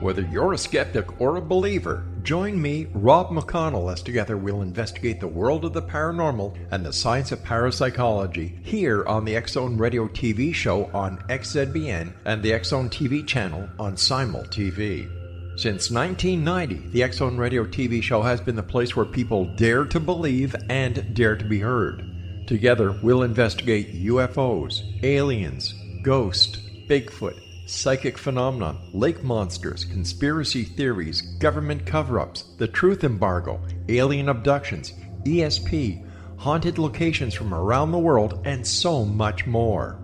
Whether you're a skeptic or a believer, join me, Rob McConnell, as together we'll investigate the world of the paranormal and the science of parapsychology here on the X-Zone Radio TV show on XZBN and the X-Zone TV channel on Simul TV. Since 1990, the X-Zone Radio TV show has been the place where people dare to believe and dare to be heard. Together, we'll investigate UFOs, aliens, ghosts, Bigfoot, psychic phenomenon, lake monsters, conspiracy theories, government cover-ups, the truth embargo, alien abductions, ESP, haunted locations from around the world, and so much more.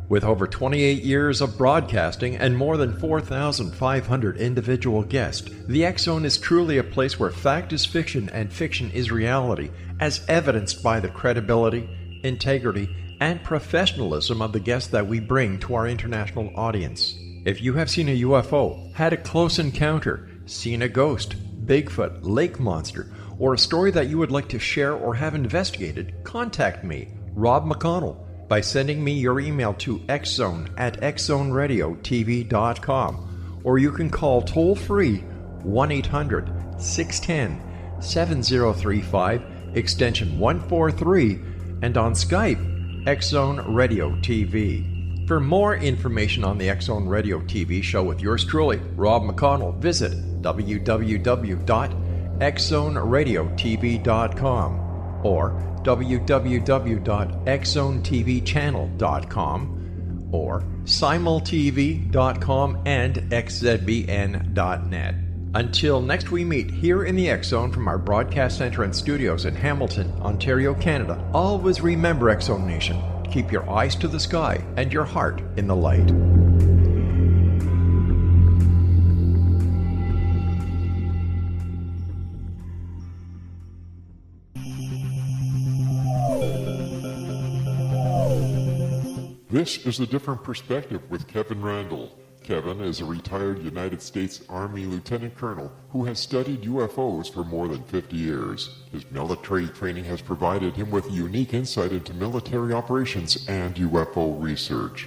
With over 28 years of broadcasting and more than 4,500 individual guests, the X-Zone is truly a place where fact is fiction and fiction is reality, as evidenced by the credibility, integrity, and professionalism of the guests that we bring to our international audience. If you have seen a UFO, had a close encounter, seen a ghost, Bigfoot, lake monster, or a story that you would like to share or have investigated, contact me, Rob McConnell, by sending me your email to xzone@xzoneradiotv.com, or you can call toll-free 1-800-610-7035, extension 143, and on Skype, X-Zone Radio TV. For more information on the X-Zone Radio TV show with yours truly, Rob McConnell, visit www.xzoneradiotv.com or www.xzonetvchannel.com or simultv.com and xzbn.net. Until next we meet here in the X-Zone from our broadcast center and studios in Hamilton, Ontario, Canada, always remember, X-Zone Nation, keep your eyes to the sky and your heart in the light. This is A Different Perspective with Kevin Randall. Kevin is a retired United States Army Lieutenant Colonel who has studied UFOs for more than 50 years. His military training has provided him with unique insight into military operations and UFO research.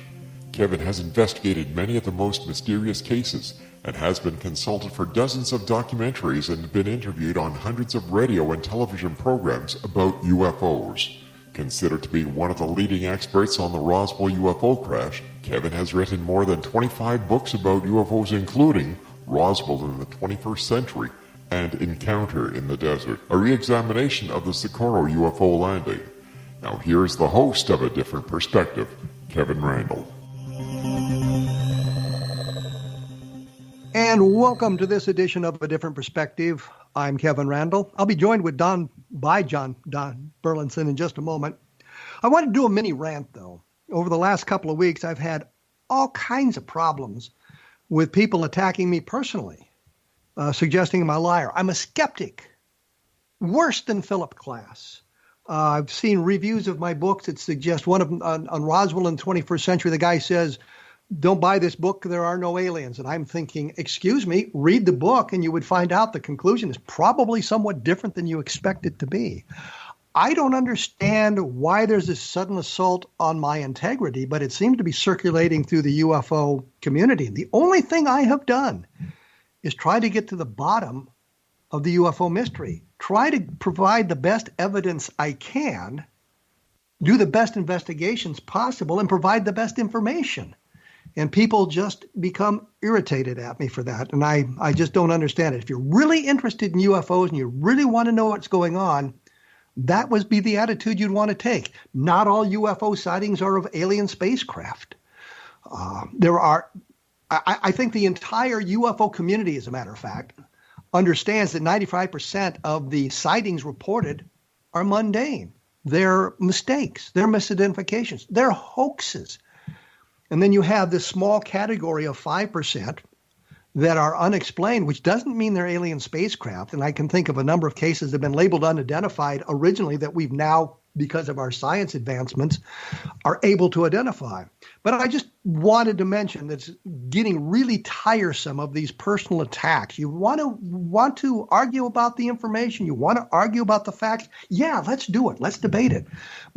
Kevin has investigated many of the most mysterious cases and has been consulted for dozens of documentaries and been interviewed on hundreds of radio and television programs about UFOs. Considered to be one of the leading experts on the Roswell UFO crash, Kevin has written more than 25 books about UFOs, including Roswell in the 21st Century and Encounter in the Desert, a re-examination of the Socorro UFO landing. Now here's the host of A Different Perspective, Kevin Randall. And welcome to this edition of A Different Perspective. I'm Kevin Randall. I'll be joined with Don Burleson in just a moment. I want to do a mini rant, though. Over the last couple of weeks, I've had all kinds of problems with people attacking me personally, suggesting I'm a liar. I'm a skeptic, worse than Philip Glass. I've seen reviews of my books that suggest one of them on Roswell in the 21st century. The guy says, "Don't buy this book, there are no aliens." And I'm thinking, excuse me, read the book and you would find out the conclusion is probably somewhat different than you expect it to be. I don't understand why there's this sudden assault on my integrity, but it seems to be circulating through the UFO community. The only thing I have done is try to get to the bottom of the UFO mystery, try to provide the best evidence I can, do the best investigations possible, and provide the best information. And people just become irritated at me for that. And I just don't understand it. If you're really interested in UFOs and you really want to know what's going on, that would be the attitude you'd want to take. Not all UFO sightings are of alien spacecraft. I think the entire UFO community, as a matter of fact, understands that 95% of the sightings reported are mundane. They're mistakes. They're misidentifications. They're hoaxes. And then you have this small category of 5% that are unexplained, which doesn't mean they're alien spacecraft. And I can think of a number of cases that have been labeled unidentified originally that we've now, because of our science advancements, are able to identify. But I just wanted to mention that it's getting really tiresome of these personal attacks. You want to argue about the information. You want to argue about the facts. Yeah, let's do it. Let's debate it.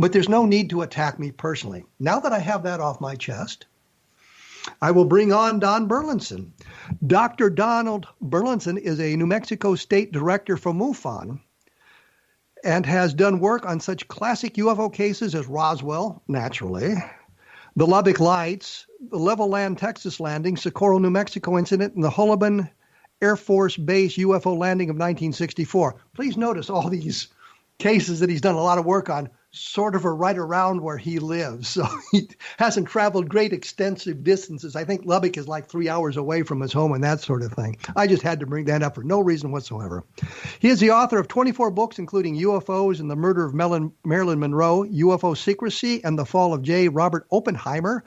But there's no need to attack me personally. Now that I have that off my chest, I will bring on Don Burleson. Dr. Donald Burleson is a New Mexico State Director for MUFON and has done work on such classic UFO cases as Roswell, naturally, the Lubbock Lights, the Levelland, Texas landing, Socorro, New Mexico incident, and the Holloman Air Force Base UFO landing of 1964. Please notice all these cases that he's done a lot of work on sort of are right around where he lives. So he hasn't traveled great extensive distances. I think Lubbock is like 3 hours away from his home and that sort of thing. I just had to bring that up for no reason whatsoever. He is the author of 24 books, including UFOs and the Murder of Marilyn Monroe, UFO Secrecy and the Fall of J. Robert Oppenheimer,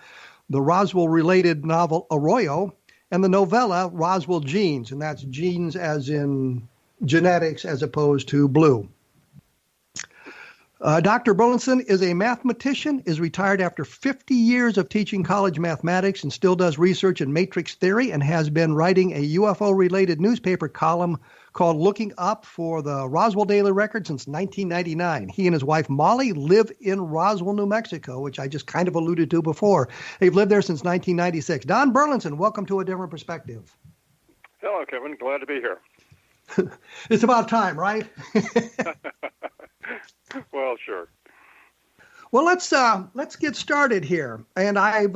the Roswell-related novel Arroyo, and the novella Roswell Genes, and that's genes as in genetics as opposed to blue. Dr. Burleson is a mathematician, is retired after 50 years of teaching college mathematics and still does research in matrix theory and has been writing a UFO-related newspaper column called Looking Up for the Roswell Daily Record since 1999. He and his wife, Mollie, live in Roswell, New Mexico, which I just kind of alluded to before. They've lived there since 1996. Don Burleson, welcome to A Different Perspective. Hello, Kevin. Glad to be here. It's about time, right? Well, sure. Well, let's get started here. And I've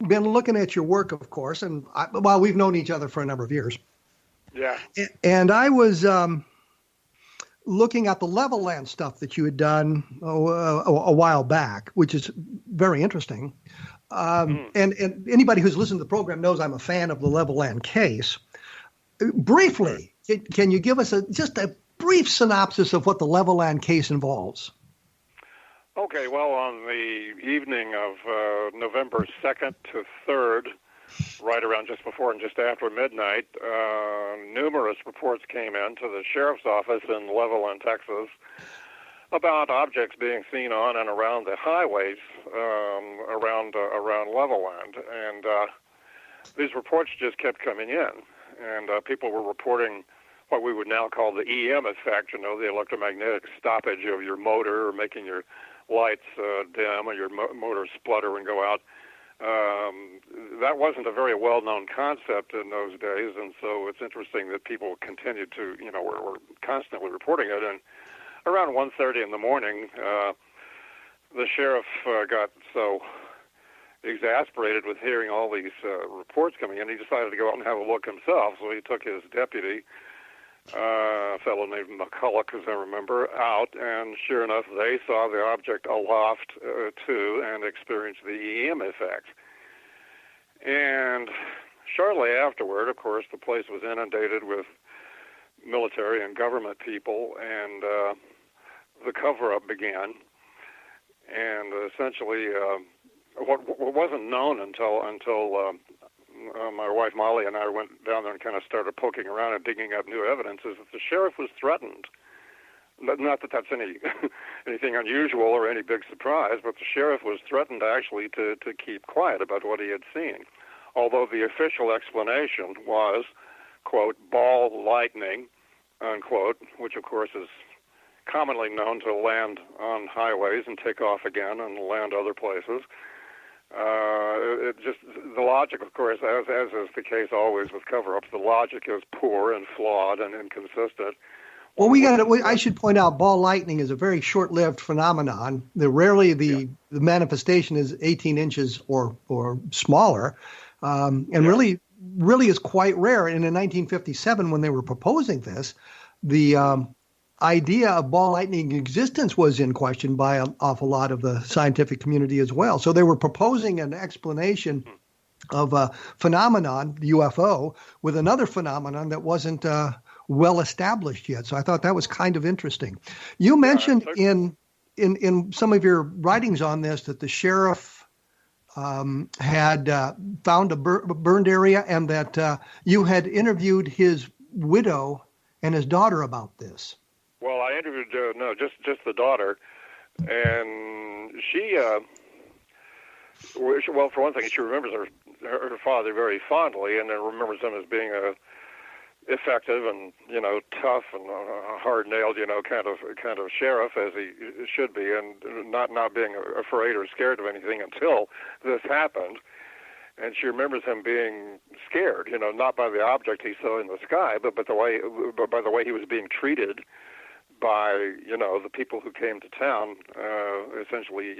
been looking at your work, of course, and we've known each other for a number of years. Yeah. And I was looking at the Levelland stuff that you had done a while back, which is very interesting. And anybody who's listened to the program knows I'm a fan of the Levelland case. Briefly, can you give us just a brief synopsis of what the Levelland case involves? Okay, well, on the evening of November 2nd to 3rd, right around just before and just after midnight, numerous reports came in to the sheriff's office in Levelland, Texas, about objects being seen on and around the highways around Levelland. And these reports just kept coming in, and people were reporting what we would now call the EM effect, the electromagnetic stoppage of your motor or making your lights dim or your motor splutter and go out. That wasn't a very well-known concept in those days, and so it's interesting that people continued to, were constantly reporting it. And around 1:30 in the morning, the sheriff got so exasperated with hearing all these reports coming in, he decided to go out and have a look himself. So he took his deputy, a fellow named McCulloch, as I remember, out, and sure enough, they saw the object aloft too and experienced the EM effect. And shortly afterward, of course, the place was inundated with military and government people, and the cover-up began. And essentially, what wasn't known until my wife Mollie and I went down there and kind of started poking around and digging up new evidence is that the sheriff was threatened. Not that that's anything unusual or any big surprise, but the sheriff was threatened actually to keep quiet about what he had seen. Although the official explanation was, quote, ball lightning, unquote, which of course is commonly known to land on highways and take off again and land other places. It just, the logic, of course, as is the case always with cover-ups, the logic is poor and flawed and inconsistent. Well, I should point out, ball lightning is a very short-lived phenomenon. The manifestation is 18 inches or smaller, really is quite rare. And in 1957, when they were proposing this, the idea of ball lightning existence was in question by an awful lot of the scientific community as well. So they were proposing an explanation of a phenomenon, the UFO, with another phenomenon that wasn't well established yet. So I thought that was kind of interesting. You mentioned in some of your writings on this that the sheriff had found a burned area and that you had interviewed his widow and his daughter about this. Well, I interviewed just the daughter, and she well, for one thing, she remembers her father very fondly, and then remembers him as being effective and tough and hard-nailed kind of sheriff as he should be, and not being afraid or scared of anything until this happened. and she remembers him being scared, not by the object he saw in the sky, but by the way he was being treated by, the people who came to town, essentially,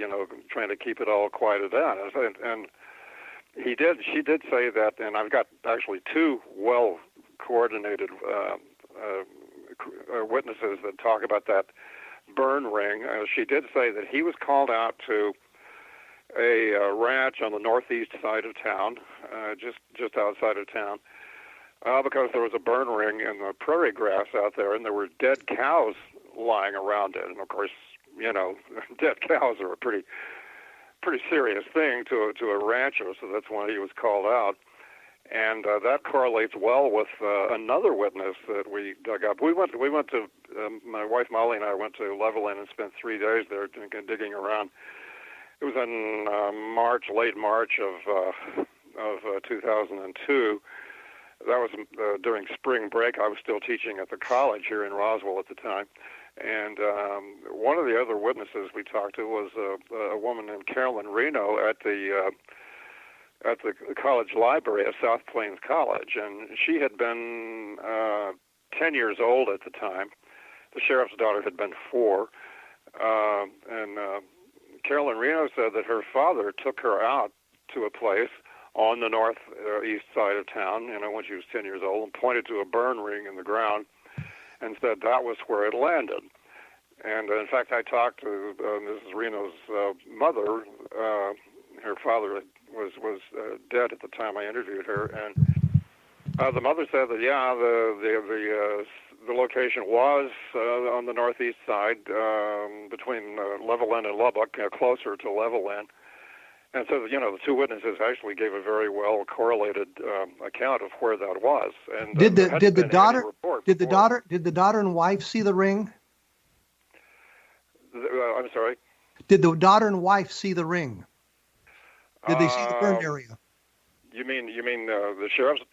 trying to keep it all quieted down. And she did say that, and I've got actually two well-coordinated witnesses that talk about that burn ring. She did say that he was called out to a ranch on the northeast side of town, just outside of town, because there was a burn ring in the prairie grass out there, and there were dead cows lying around it. And of course, dead cows are a pretty serious thing to a rancher, so that's why he was called out. And that correlates well with another witness that we dug up. We went to my wife Mollie and I went to Levelland and spent 3 days there digging around. It was in late March of 2002. That was during spring break. I was still teaching at the college here in Roswell at the time. And one of the other witnesses we talked to was a woman named Carolyn Reno at the college library at South Plains College, and she had been 10 years old at the time. The sheriff's daughter had been 4, and Carolyn Reno said that her father took her out to a place on the northeast side of town, when she was 10 years old, and pointed to a burn ring in the ground and said that was where it landed. And in fact, I talked to Mrs. Reno's mother. Her father was dead at the time I interviewed her, and the mother said that the location was on the northeast side, between Levelland and Lubbock, closer to Levelland. And so, the two witnesses actually gave a very well correlated account of where that was. And did the daughter and wife see the ring? I'm sorry. Did the daughter and wife see the ring? Did they see the burn area? You mean the sheriff's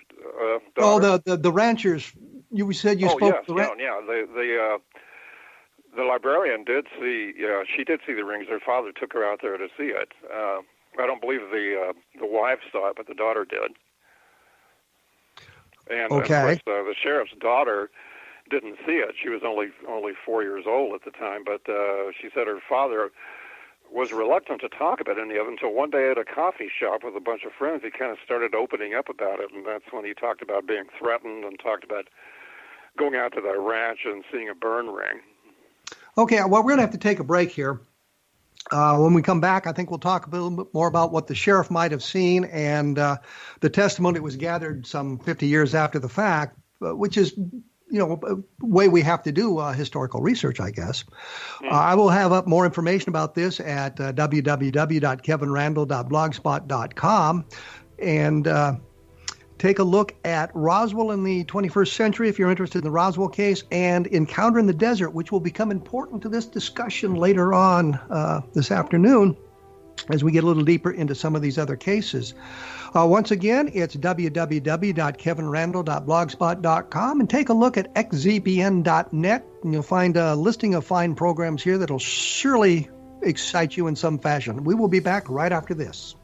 daughter? Oh, the ranchers. You said you spoke to the ranchers. Yeah. The librarian did see. She did see the rings. Her father took her out there to see it. I don't believe the wife saw it, but the daughter did. And of course, the sheriff's daughter didn't see it. She was only 4 years old at the time, but she said her father was reluctant to talk about any of it until one day at a coffee shop with a bunch of friends, he kind of started opening up about it, and that's when he talked about being threatened and talked about going out to the ranch and seeing a burn ring. Okay, well, we're going to have to take a break here. When we come back, I think we'll talk a little bit more about what the sheriff might have seen and the testimony that was gathered some 50 years after the fact, which is a way we have to do historical research, I guess. I will have up more information about this at www.kevinrandle.blogspot.com and take a look at Roswell in the 21st century if you're interested in the Roswell case, and Encounter in the Desert, which will become important to this discussion later on this afternoon as we get a little deeper into some of these other cases. Once again, it's www.kevinrandle.blogspot.com, and take a look at xzbn.net, and you'll find a listing of fine programs here that'll surely excite you in some fashion. We will be back right after this.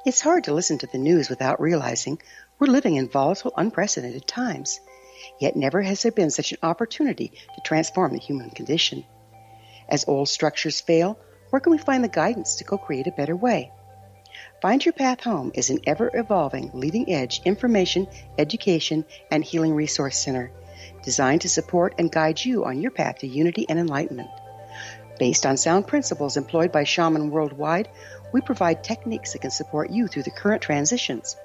It's hard to listen to the news without realizing we're living in volatile, unprecedented times. Yet never has there been such an opportunity to transform the human condition. As old structures fail, where can we find the guidance to co-create a better way? Find Your Path Home is an ever-evolving, leading-edge information, education, and healing resource center designed to support and guide you on your path to unity and enlightenment. Based on sound principles employed by shaman worldwide, we provide techniques that can support you through the current transitions,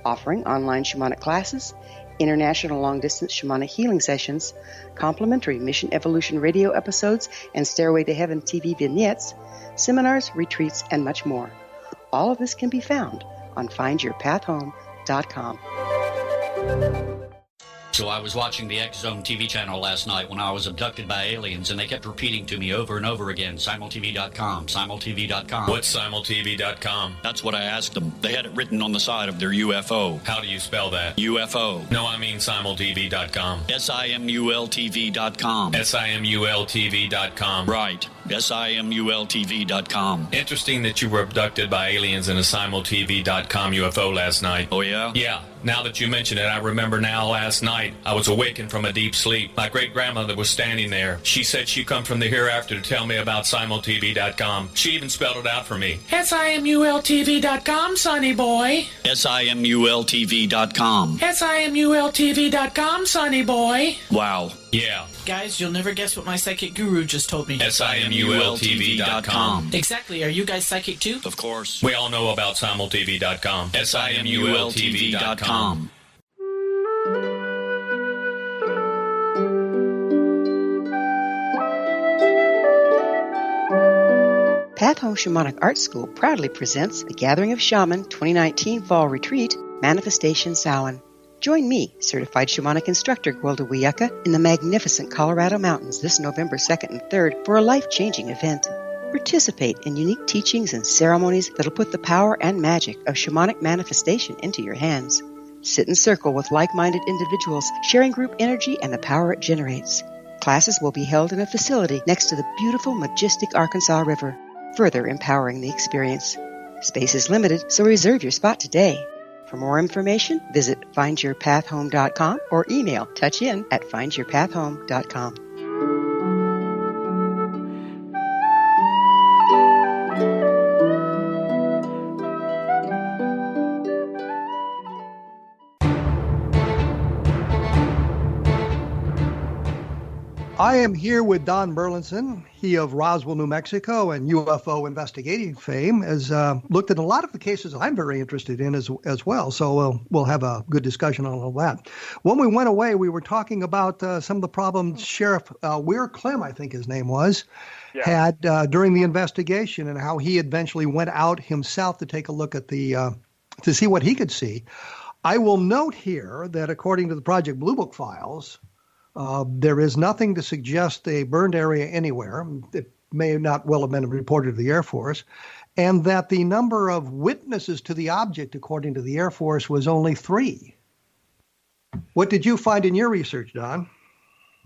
offering online shamanic classes, international long-distance shamanic healing sessions, complimentary Mission Evolution radio episodes and Stairway to Heaven TV vignettes, seminars, retreats, and much more. All of this can be found on findyourpathhome.com. So I was watching the X Zone TV channel last night when I was abducted by aliens, and they kept repeating to me over and over again, simultv.com, simultv.com. What's simultv.com? That's what I asked them. They had it written on the side of their UFO. How do you spell that? UFO. No, I mean simultv.com. simultv.com. simultv.com. Right. simultv.com. Interesting that you were abducted by aliens in a simultv.com UFO last night. Oh, yeah? Yeah. Now that you mention it, I remember now last night I was awakened from a deep sleep. My great-grandmother was standing there. She said she'd come from the hereafter to tell me about simultv.com. She even spelled it out for me. simultv.com, sonny boy. simultv.com. simultv.com, sonny boy. Wow. Yeah. Guys, you'll never guess what my psychic guru just told me. simultv.com. Exactly. Are you guys psychic too? Of course. We all know about simultv.com. simultv.com. Path Home Shamanic Art School proudly presents the Gathering of Shaman 2019 Fall Retreat, Manifestation Samhain. Join me, certified shamanic instructor Gwilda Wiyaka, in the magnificent Colorado Mountains this November 2nd and 3rd for a life-changing event. Participate in unique teachings and ceremonies that'll put the power and magic of shamanic manifestation into your hands. Sit in circle with like-minded individuals, sharing group energy and the power it generates. Classes will be held in a facility next to the beautiful, majestic Arkansas River, further empowering the experience. Space is limited, so reserve your spot today. For more information, visit findyourpathhome.com or email touchin@findyourpathhome.com. I am here with Don Burleson. He of Roswell, New Mexico, and UFO investigating fame has looked at a lot of the cases I'm very interested in as well. So we'll have a good discussion on all that. When we went away, we were talking about some of the problems Sheriff Weir Clem, I think his name was, had during the investigation, and how he eventually went out himself to take a look at the to see what he could see. I will note here that according to the Project Blue Book files, there is nothing to suggest a burned area anywhere. It may not well have been reported to the Air Force, and that the number of witnesses to the object, according to the Air Force, was only 3. What did you find in your research, Don?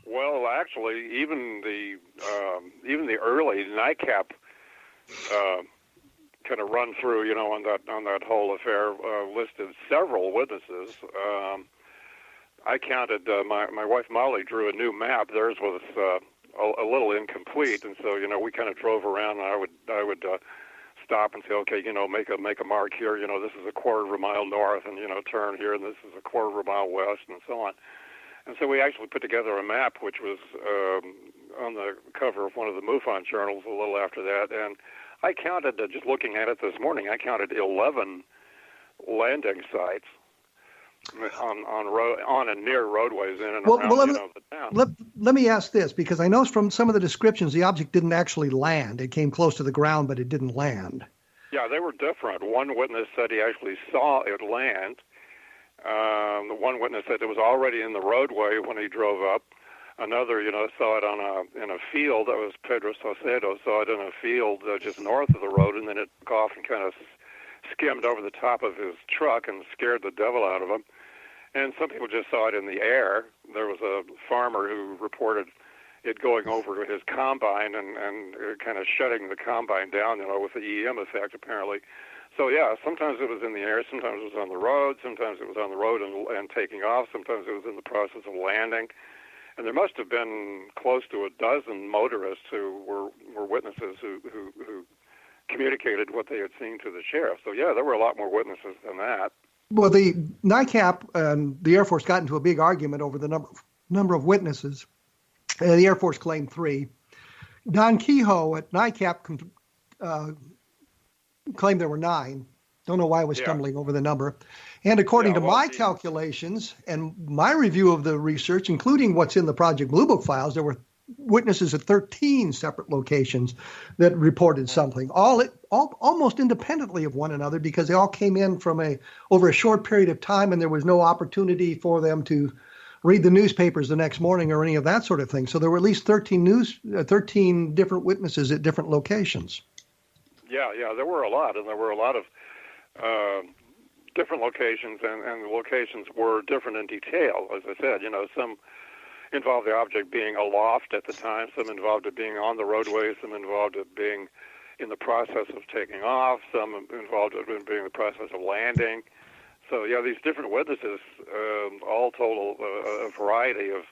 Well, actually, even the early NICAP kind of run through, on that whole affair, listed several witnesses. I counted, my wife Mollie drew a new map. Theirs was a little incomplete, and so, we kind of drove around, and I would stop and say, okay, make a mark here, this is a quarter of a mile north, and, turn here, and this is a quarter of a mile west, and so on. And so we actually put together a map, which was on the cover of one of the MUFON journals a little after that, and I counted, just looking at it this morning, I counted 11 landing sites on and near roadways in and around the town. Let me ask this, because I know from some of the descriptions the object didn't actually land. It came close to the ground, but it didn't land. Yeah, they were different. One witness said he actually saw it land. The one witness said it was already in the roadway when he drove up. Another, saw it in a field. That was Pedro Saucedo, saw it in a field just north of the road, and then it took off and kind of skimmed over the top of his truck and scared the devil out of him. And some people just saw it in the air. There was a farmer who reported it going over his combine and kind of shutting the combine down, with the EM effect, apparently. So, yeah, sometimes it was in the air, sometimes it was on the road, sometimes it was on the road and taking off, sometimes it was in the process of landing. And there must have been close to a dozen motorists who were witnesses who communicated what they had seen to the sheriff. So, yeah, there were a lot more witnesses than that. Well, the NICAP and the Air Force got into a big argument over the number of witnesses. The Air Force claimed 3. Don Kehoe at NICAP claimed there were 9. Don't know why I was stumbling over the number. And according to my calculations and my review of the research, including what's in the Project Blue Book files, there were witnesses at 13 separate locations that reported something, all almost independently of one another, because they all came in from over a short period of time, and there was no opportunity for them to read the newspapers the next morning or any of that sort of thing. So there were at least 13 different witnesses at different locations. Yeah, there were a lot, and there were a lot of different locations, and the locations were different in detail. As I said, some involved the object being aloft at the time, some involved it being on the roadway, some involved it being in the process of taking off, some involved it being in the process of landing. So, these different witnesses all told a variety of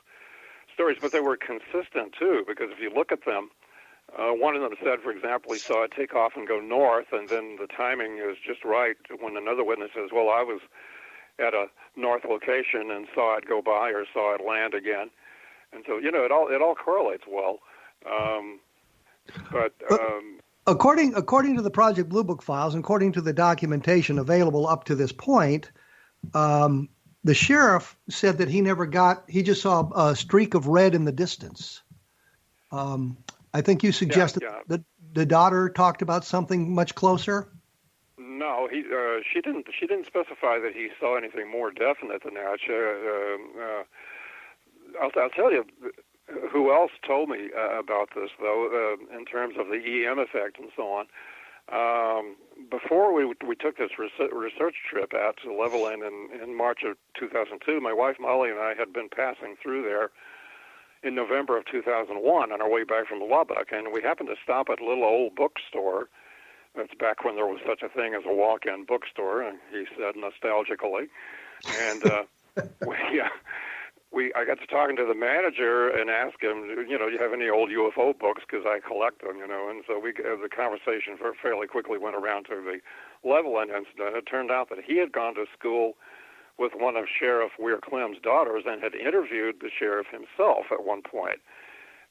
stories, but they were consistent, too, because if you look at them, one of them said, for example, he saw it take off and go north, and then the timing is just right when another witness says, well, I was at a north location and saw it go by or saw it land again. And so, it all correlates well. According to the Project Blue Book files, and according to the documentation available up to this point, the sheriff said that he just saw a streak of red in the distance. I think you suggested that the daughter talked about something much closer. No, she didn't specify that he saw anything more definite than that. I'll tell you who else told me about this, though, in terms of the EM effect and so on. Before we took this research trip out to Levelland in March of 2002, my wife Mollie and I had been passing through there in November of 2001 on our way back from Lubbock, and we happened to stop at a little old bookstore. That's back when there was such a thing as a walk-in bookstore, and he said nostalgically. And I got to talking to the manager and asked him, do you have any old UFO books? Because I collect them, And so the conversation fairly quickly went around to the Levelland incident. It turned out that he had gone to school with one of Sheriff Weir Clem's daughters and had interviewed the sheriff himself at one point.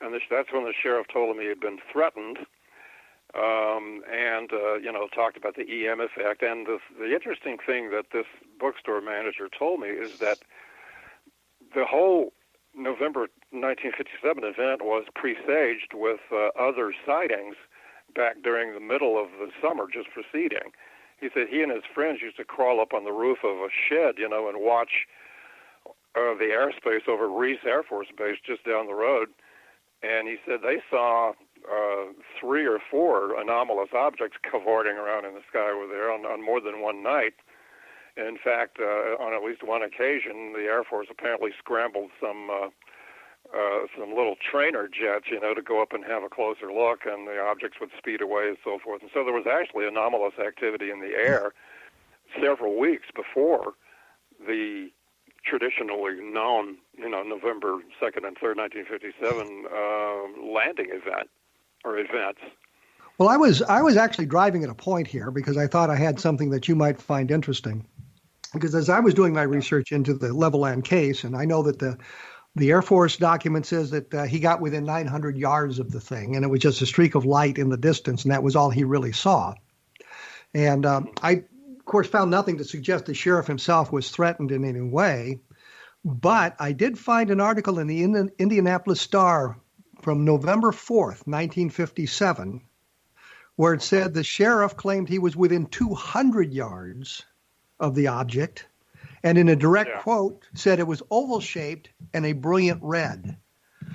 And that's when the sheriff told him he had been threatened and talked about the EM effect. And the interesting thing that this bookstore manager told me is that the whole November 1957 event was presaged with other sightings back during the middle of the summer just preceding. He said he and his friends used to crawl up on the roof of a shed, and watch the airspace over Reese Air Force Base just down the road. And he said they saw 3 or 4 anomalous objects cavorting around in the sky over there on more than one night. In fact, on at least one occasion, the Air Force apparently scrambled some little trainer jets, to go up and have a closer look, and the objects would speed away and so forth. And so there was actually anomalous activity in the air several weeks before the traditionally known, November 2nd and 3rd, 1957 landing event or events. Well, I was actually driving at a point here because I thought I had something that you might find interesting. Because as I was doing my research into the Levelland case, and I know that the Air Force document says that he got within 900 yards of the thing, and it was just a streak of light in the distance, and that was all he really saw. And I, of course, found nothing to suggest the sheriff himself was threatened in any way. But I did find an article in the Indianapolis Star from November 4th, 1957, where it said the sheriff claimed he was within 200 yards of the object, and in a direct quote said it was oval-shaped and a brilliant red.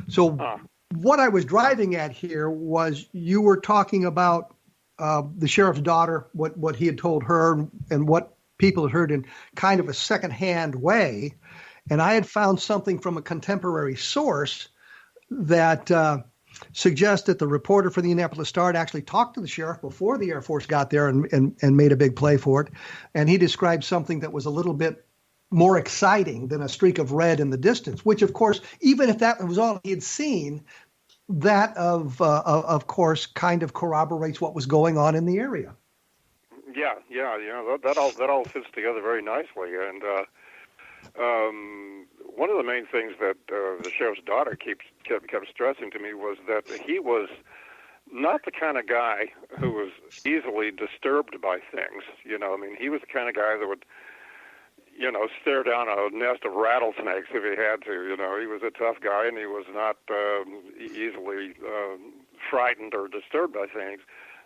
So what I was driving at here was you were talking about the sheriff's daughter, what he had told her and what people had heard in kind of a secondhand way, and I had found something from a contemporary source that suggests that the reporter for the Indianapolis Star had actually talked to the sheriff before the Air Force got there and made a big play for it. And he described something that was a little bit more exciting than a streak of red in the distance, which, of course, even if that was all he had seen, that, of course, kind of corroborates what was going on in the area. Yeah, that all fits together very nicely. And one of the main things that the sheriff's daughter kept stressing to me was that he was not the kind of guy who was easily disturbed by things. You know, I mean, he was the kind of guy that would, you know, stare down a nest of rattlesnakes if he had to. You know, he was a tough guy, and he was not easily frightened or disturbed by things.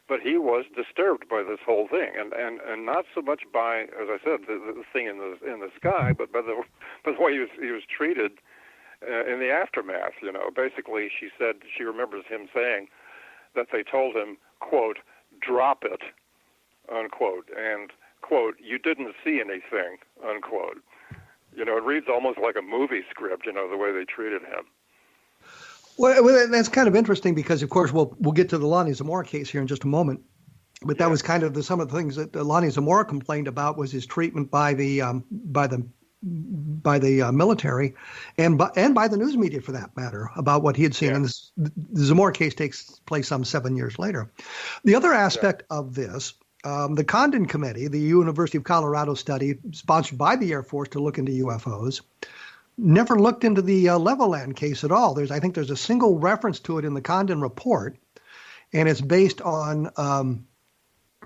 But he was disturbed by this whole thing, and not so much by, as I said, the thing in the sky, but by the way he was treated in the aftermath. You know, basically, she said she remembers him saying that they told him, quote, "Drop it," unquote, and quote, "You didn't see anything," unquote. You know, it reads almost like a movie script. You know, the way they treated him. Well, that's kind of interesting because, of course, we'll get to the Lonnie Zamora case here in just a moment. But that was kind of some of the things that Lonnie Zamora complained about was his treatment by the military and by the news media, for that matter, about what he had seen. Yeah. And the Zamora case takes place some 7 years later. The other aspect of this, the Condon Committee, the University of Colorado study sponsored by the Air Force to look into UFOs, never looked into the Levelland case at all. I think there's a single reference to it in the Condon report, and it's based on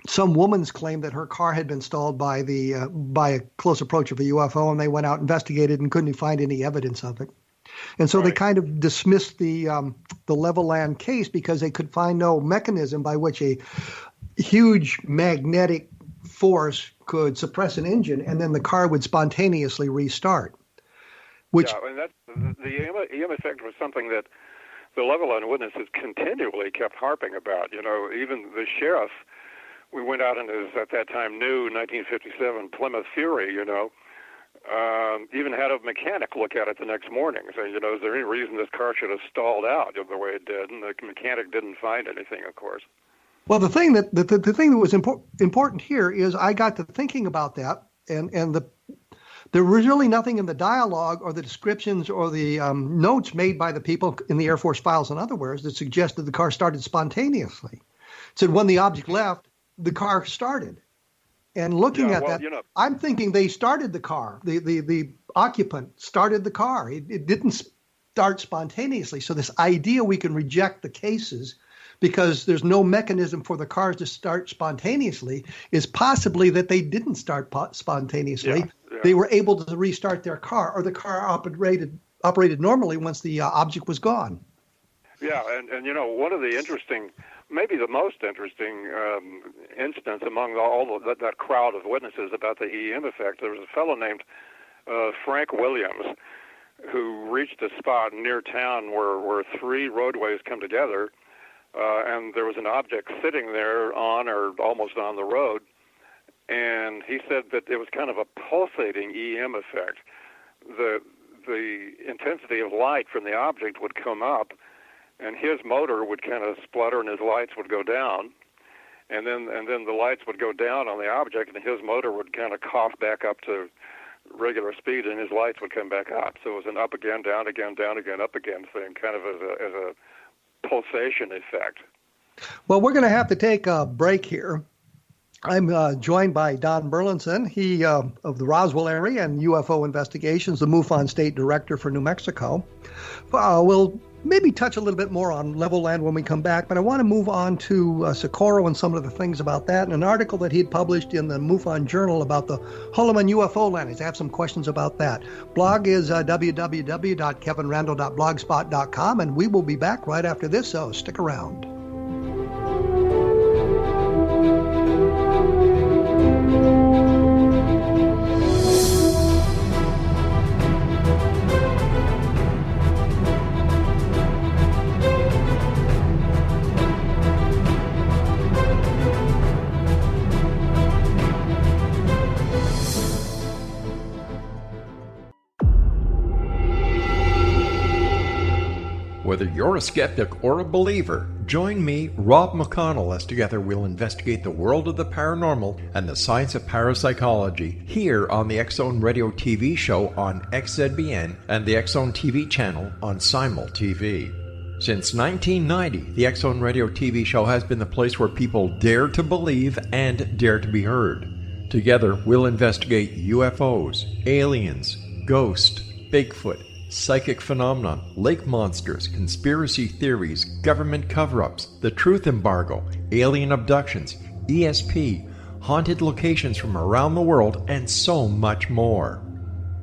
some woman's claim that her car had been stalled by a close approach of a UFO, and they went out, investigated, and couldn't find any evidence of it. And so they kind of dismissed the Levelland case because they could find no mechanism by which a huge magnetic force could suppress an engine, and then the car would spontaneously restart. Yeah, and the EM effect was something that the Levelland witnesses continually kept harping about. You know, even the sheriff, we went out in his, at that time, new 1957 Plymouth Fury, you know, even had a mechanic look at it the next morning, saying, you know, is there any reason this car should have stalled out the way it did? And the mechanic didn't find anything, of course. Well, the thing that was important here is I got to thinking about that, and there was really nothing in the dialogue or the descriptions or the notes made by the people in the Air Force files and otherwhere that suggested the car started spontaneously. It said when the object left, the car started. And looking at that, you know, I'm thinking they started the car. The occupant started the car. It didn't start spontaneously. So this idea we can reject the cases because there's no mechanism for the cars to start spontaneously is possibly that they didn't start spontaneously. Yeah. They were able to restart their car, or the car operated normally once the object was gone. Yeah, and you know, one of the interesting, maybe the most interesting instance among all of that crowd of witnesses about the EM effect, there was a fellow named Frank Williams who reached a spot near town where three roadways come together, and there was an object sitting there on or almost on the road. And he said that it was kind of a pulsating EM effect. The intensity of light from the object would come up, and his motor would kind of splutter, and his lights would go down, and then the lights would go down on the object, and his motor would kind of cough back up to regular speed, and his lights would come back up. So it was an up again, down again, down again, up again thing, kind of as a pulsation effect. Well, we're going to have to take a break here. I'm joined by Don Burleson, he of the Roswell area and UFO investigations, the MUFON State Director for New Mexico. We'll maybe touch a little bit more on Levelland when we come back, but I want to move on to Socorro and some of the things about that, and an article that he'd published in the MUFON Journal about the Holloman UFO landings. I have some questions about that. Blog is www.kevinrandle.blogspot.com, and we will be back right after this, so stick around. Whether you're a skeptic or a believer, join me, Rob McConnell, as together we'll investigate the world of the paranormal and the science of parapsychology here on the X-Zone Radio TV show on XZBN and the X-Zone TV channel on Simul TV. Since 1990, the X-Zone Radio TV show has been the place where people dare to believe and dare to be heard. Together, we'll investigate UFOs, aliens, ghosts, Bigfoot, psychic phenomenon, lake monsters, conspiracy theories, government cover-ups, the truth embargo, alien abductions, ESP, haunted locations from around the world, and so much more.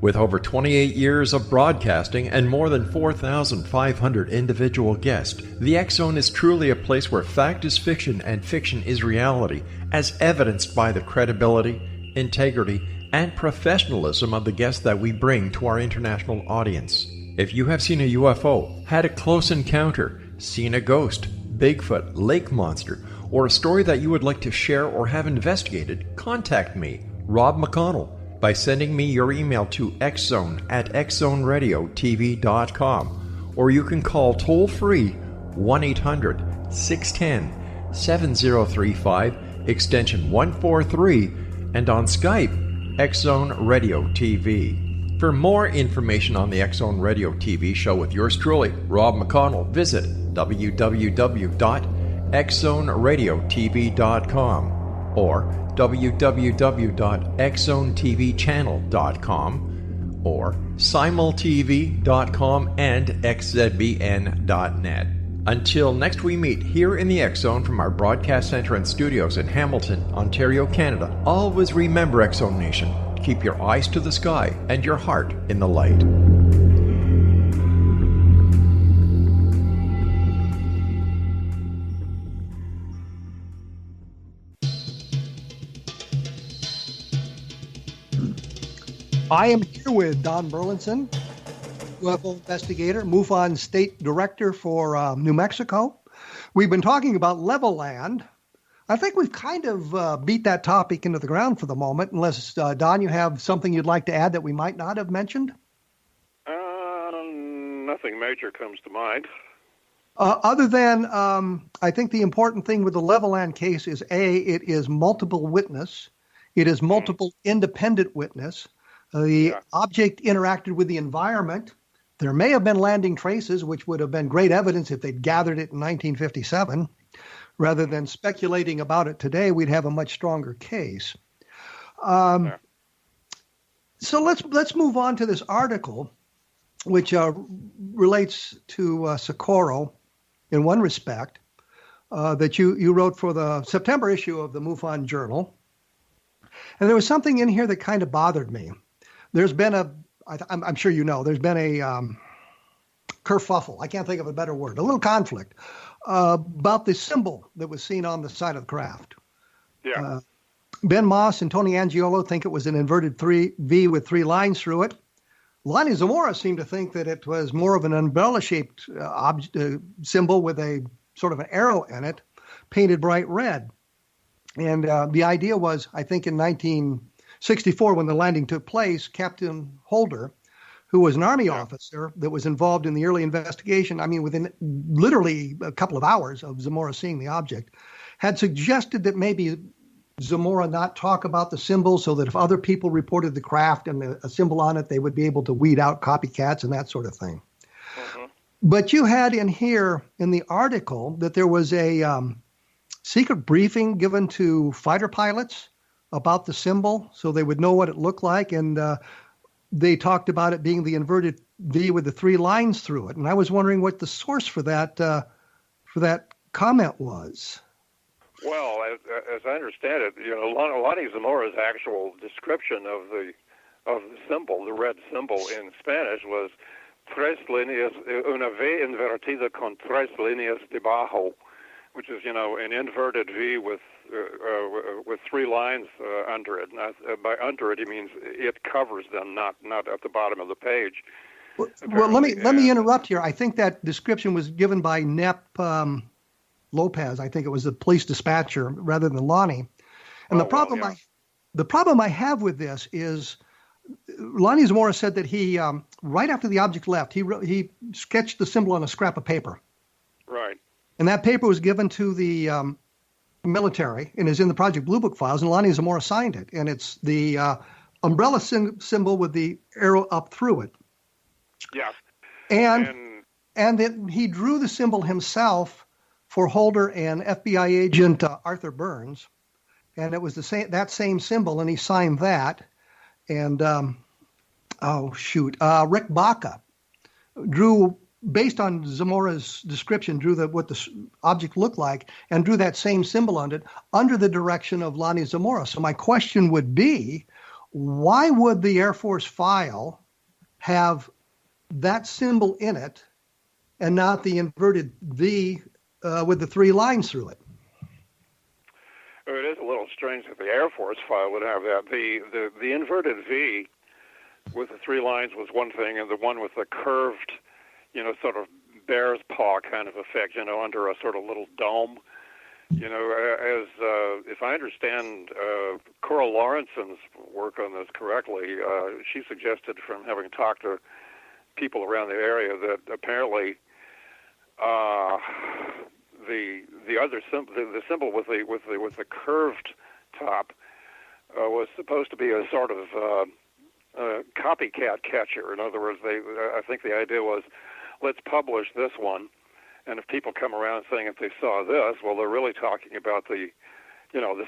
With over 28 years of broadcasting and more than 4,500 individual guests, the X Zone is truly a place where fact is fiction and fiction is reality, as evidenced by the credibility, integrity, and professionalism of the guests that we bring to our international audience. If you have seen a UFO, had a close encounter, seen a ghost, Bigfoot, lake monster, or a story that you would like to share or have investigated, contact me, Rob McConnell, by sending me your email to xzone@xzoneradiotv.com, or you can call toll-free 1-800-610-7035, extension 143, and on Skype, X Zone Radio TV. For more information on the X Zone Radio TV show with yours truly, Rob McConnell, visit www.xzoneradiotv.com or www.xzonetvchannel.com or simultv.com and xzbn.net. Until next we meet here in the X Zone from our broadcast center and studios in Hamilton, Ontario, Canada, always remember, X Zone Nation, keep your eyes to the sky and your heart in the light. I am here with Don Burleson, UFO investigator, MUFON State Director for New Mexico. We've been talking about Levelland. I think we've kind of beat that topic into the ground for the moment, unless, Don, you have something you'd like to add that we might not have mentioned? Nothing major comes to mind. Other than, I think the important thing with the Levelland case is, A, it is multiple witness. It is multiple independent witness. The object interacted with the environment. There may have been landing traces, which would have been great evidence if they'd gathered it in 1957. Rather than speculating about it today, we'd have a much stronger case. So let's move on to this article, which relates to Socorro in one respect, that you wrote for the September issue of the MUFON Journal. And there was something in here that kind of bothered me. There's been I'm sure you know, there's been a kerfuffle, I can't think of a better word, a little conflict about the symbol that was seen on the side of the craft. Yeah. Ben Moss and Tony Angiolo think it was an inverted V with three lines through it. Lonnie Zamora seemed to think that it was more of an umbrella-shaped symbol with a sort of an arrow in it, painted bright red. And the idea was, I think in 1964, when the landing took place, Captain Holder, who was an Army officer that was involved in the early investigation, I mean, within literally a couple of hours of Zamora seeing the object, had suggested that maybe Zamora not talk about the symbol so that if other people reported the craft and a symbol on it, they would be able to weed out copycats and that sort of thing. Mm-hmm. But you had in here in the article that there was a secret briefing given to fighter pilots about the symbol so they would know what it looked like. And they talked about it being the inverted V with the three lines through it. And I was wondering what the source for that comment was. Well, as I understand it, Lonnie Zamora's actual description of the symbol, the red symbol in Spanish, was tres líneas, una V invertida con tres líneas debajo, which is, an inverted V with three lines under it. By under it, he means it covers them, not at the bottom of the page. Well, let me interrupt here. I think that description was given by Nep Lopez. I think it was the police dispatcher rather than Lonnie. And the problem I have with this is Lonnie Zamora said that he right after the object left, he sketched the symbol on a scrap of paper. Right. And that paper was given to the military and is in the Project Blue Book files, and Lonnie Zamora signed it. And it's the umbrella symbol with the arrow up through it. Yeah. And then he drew the symbol himself for Holder and FBI agent Arthur Burns. And it was that same symbol, and he signed that. And, Rick Baca drew, based on Zamora's description, drew what the object looked like and drew that same symbol on it under the direction of Lonnie Zamora. So my question would be, why would the Air Force file have that symbol in it and not the inverted V with the 3 lines through it? It is a little strange that the Air Force file would have that. The inverted V with the 3 lines was one thing, and the one with the curved, sort of bear's paw kind of effect, under a sort of little dome. As if I understand Coral Lawrenson's work on this correctly, she suggested, from having talked to people around the area, that apparently the other symbol, the symbol with the curved top, was supposed to be a sort of copycat catcher. In other words, I think the idea was, let's publish this one, and if people come around saying if they saw this, well, they're really talking about the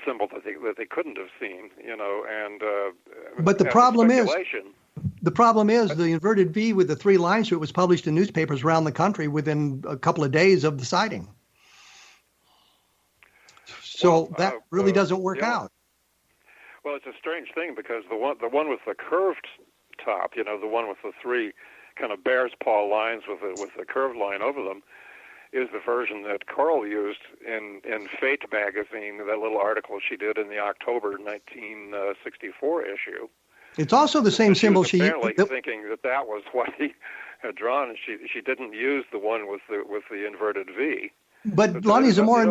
symbol that they couldn't have seen, and. But the problem is the inverted V with the 3 lines through it was published in newspapers around the country within a couple of days of the sighting. So that really doesn't work out. Well, it's a strange thing because the one with the curved top, the one with the 3 kind of bear's paw lines with the curved line over them, is the version that Coral used in Fate magazine, that little article she did in the October 1964 issue. It's also the same symbol she used. Apparently thinking that was what he had drawn, and she didn't use the one with the inverted V. But Lonnie Zamora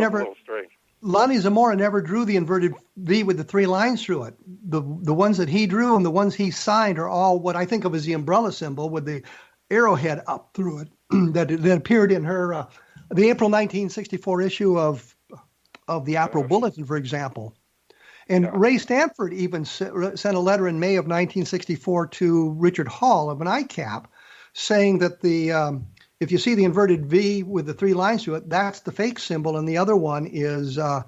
never drew the inverted V with the 3 lines through it. The ones that he drew and the ones he signed are all what I think of as the umbrella symbol with the arrowhead up through it that appeared in her the April 1964 issue of the April Bulletin, for example. And Ray Stanford even sent a letter in May of 1964 to Richard Hall of an ICAP saying that if you see the inverted V with the 3 lines through it, that's the fake symbol, and the other one is a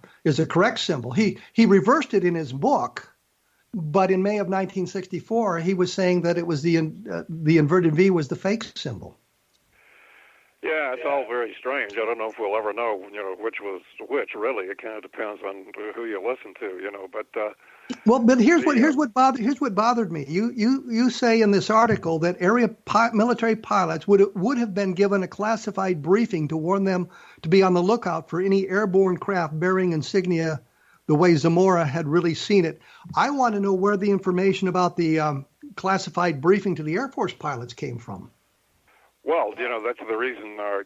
correct symbol. He reversed it in his book, but in May of 1964, he was saying that it was the inverted V was the fake symbol. Yeah, it's all very strange. I don't know if we'll ever know, which was which. Really, it kind of depends on who you listen to, But but here's what bothered me. You say in this article that military pilots would have been given a classified briefing to warn them to be on the lookout for any airborne craft bearing insignia the way Zamora had really seen it. I want to know where the information about the classified briefing to the Air Force pilots came from. Well, that's the reason I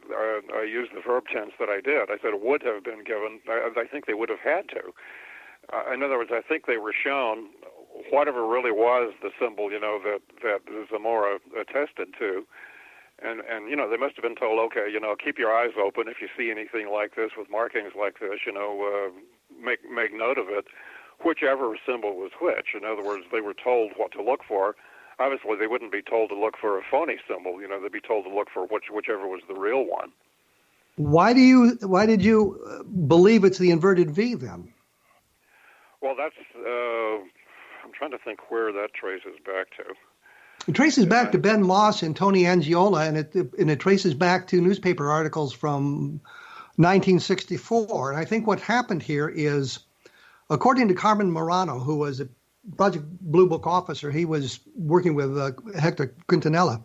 used the verb tense that I did. I said it would have been given. I think they would have had to. In other words, I think they were shown whatever really was the symbol, that Zamora attested to. And they must have been told, okay, keep your eyes open if you see anything like this with markings like this, make note of it, whichever symbol was which. In other words, they were told what to look for. Obviously, they wouldn't be told to look for a phony symbol. They'd be told to look for whichever was the real one. Why did you believe it's the inverted V then? Well, that's I'm trying to think where that traces back to. It traces back to Ben Moss and Tony Angiola, and it traces back to newspaper articles from 1964. And I think what happened here is, according to Carmen Morano, who was a Project Blue Book officer, he was working with Hector Quintanilla,